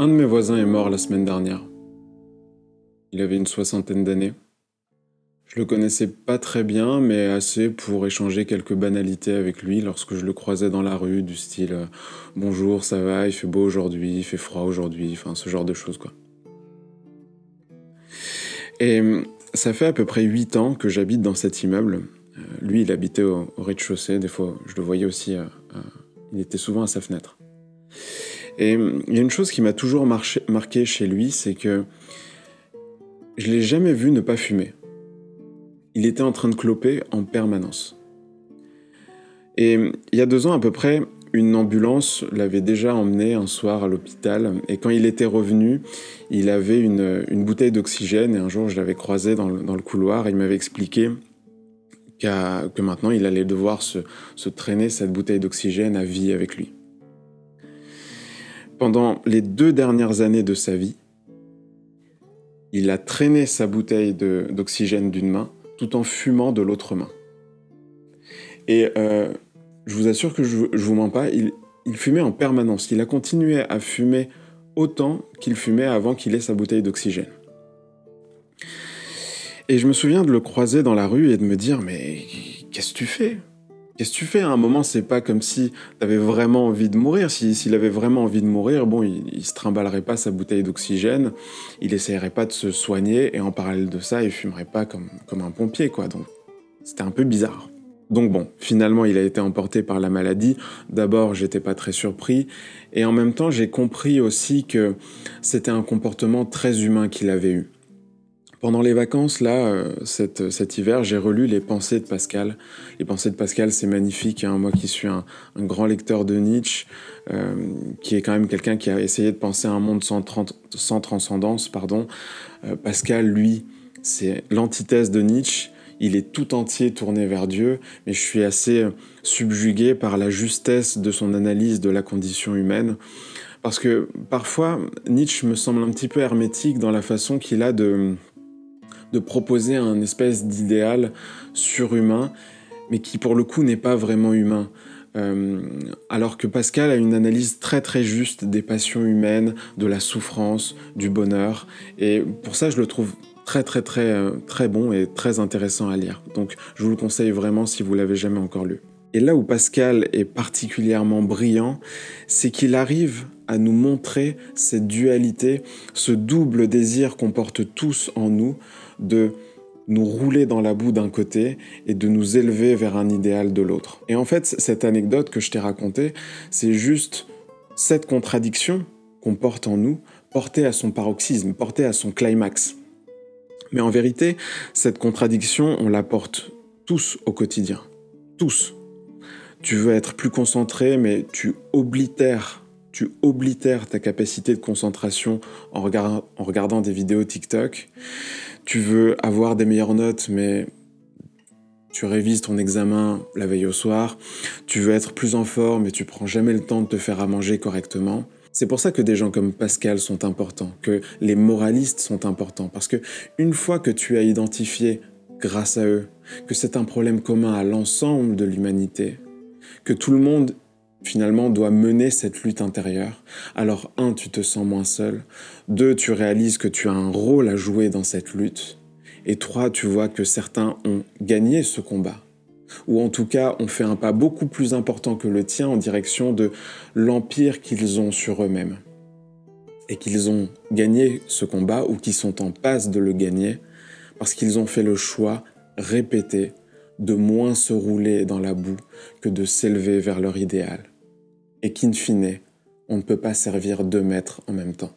Un de mes voisins est mort la semaine dernière. Il avait une soixantaine d'années. Je le connaissais pas très bien, mais assez pour échanger quelques banalités avec lui lorsque je le croisais dans la rue, du style bonjour, ça va, il fait beau aujourd'hui, il fait froid aujourd'hui, enfin ce genre de choses quoi. Et ça fait à peu près 8 ans que j'habite dans cet immeuble. Lui, il habitait au rez-de-chaussée, des fois je le voyais aussi, il était souvent à sa fenêtre. Et il y a une chose qui m'a toujours marqué chez lui, c'est que je l'ai jamais vu ne pas fumer. Il était en train de cloper en permanence. Et il y a 2 ans à peu près, une ambulance l'avait déjà emmené un soir à l'hôpital. Et quand il était revenu, il avait une bouteille d'oxygène. Et un jour, je l'avais croisé dans le couloir. Et il m'avait expliqué que maintenant, il allait devoir se traîner cette bouteille d'oxygène à vie avec lui. Pendant les 2 dernières années de sa vie, il a traîné sa bouteille d'oxygène d'une main tout en fumant de l'autre main. Et je vous assure que je vous mens pas, il fumait en permanence. Il a continué à fumer autant qu'il fumait avant qu'il ait sa bouteille d'oxygène. Et je me souviens de le croiser dans la rue et de me dire « Mais qu'est-ce que tu fais ? Qu'est-ce que tu fais ?» À un moment, c'est pas comme si t'avais vraiment envie de mourir. S'il avait vraiment envie de mourir, bon, il se trimballerait pas sa bouteille d'oxygène, il essayerait pas de se soigner, et en parallèle de ça, il fumerait pas comme un pompier, quoi. Donc, c'était un peu bizarre. Donc bon, finalement, il a été emporté par la maladie. D'abord, j'étais pas très surpris. Et en même temps, j'ai compris aussi que c'était un comportement très humain qu'il avait eu. Pendant les vacances, là, cet hiver, j'ai relu Les Pensées de Pascal. Les Pensées de Pascal, c'est magnifique, hein. Moi qui suis un grand lecteur de Nietzsche, qui est quand même quelqu'un qui a essayé de penser à un monde sans transcendance, Pascal, lui, c'est l'antithèse de Nietzsche. Il est tout entier tourné vers Dieu, mais je suis assez subjugué par la justesse de son analyse de la condition humaine. Parce que parfois, Nietzsche me semble un petit peu hermétique dans la façon qu'il a de proposer un espèce d'idéal surhumain, mais qui pour le coup n'est pas vraiment humain. Alors que Pascal a une analyse très très juste des passions humaines, de la souffrance, du bonheur, et pour ça je le trouve très bon et très intéressant à lire. Donc je vous le conseille vraiment si vous l'avez jamais encore lu. Et là où Pascal est particulièrement brillant, c'est qu'il arrive à nous montrer cette dualité, ce double désir qu'on porte tous en nous, de nous rouler dans la boue d'un côté et de nous élever vers un idéal de l'autre. Et en fait, cette anecdote que je t'ai racontée, c'est juste cette contradiction qu'on porte en nous, portée à son paroxysme, portée à son climax. Mais en vérité, cette contradiction, on la porte tous au quotidien. Tous. Tu veux être plus concentré, mais tu oblitères ta capacité de concentration en regardant des vidéos TikTok. Tu veux avoir des meilleures notes, mais tu révises ton examen la veille au soir. Tu veux être plus en forme, mais tu prends jamais le temps de te faire à manger correctement. C'est pour ça que des gens comme Pascal sont importants, que les moralistes sont importants, parce que une fois que tu as identifié, grâce à eux, que c'est un problème commun à l'ensemble de l'humanité, que tout le monde, finalement, doit mener cette lutte intérieure, alors 1, tu te sens moins seul, 2, tu réalises que tu as un rôle à jouer dans cette lutte, et 3, tu vois que certains ont gagné ce combat, ou en tout cas ont fait un pas beaucoup plus important que le tien en direction de l'empire qu'ils ont sur eux-mêmes, et qu'ils ont gagné ce combat, ou qu'ils sont en passe de le gagner, parce qu'ils ont fait le choix répété de moins se rouler dans la boue que de s'élever vers leur idéal. Et qu'in fine, on ne peut pas servir 2 maîtres en même temps.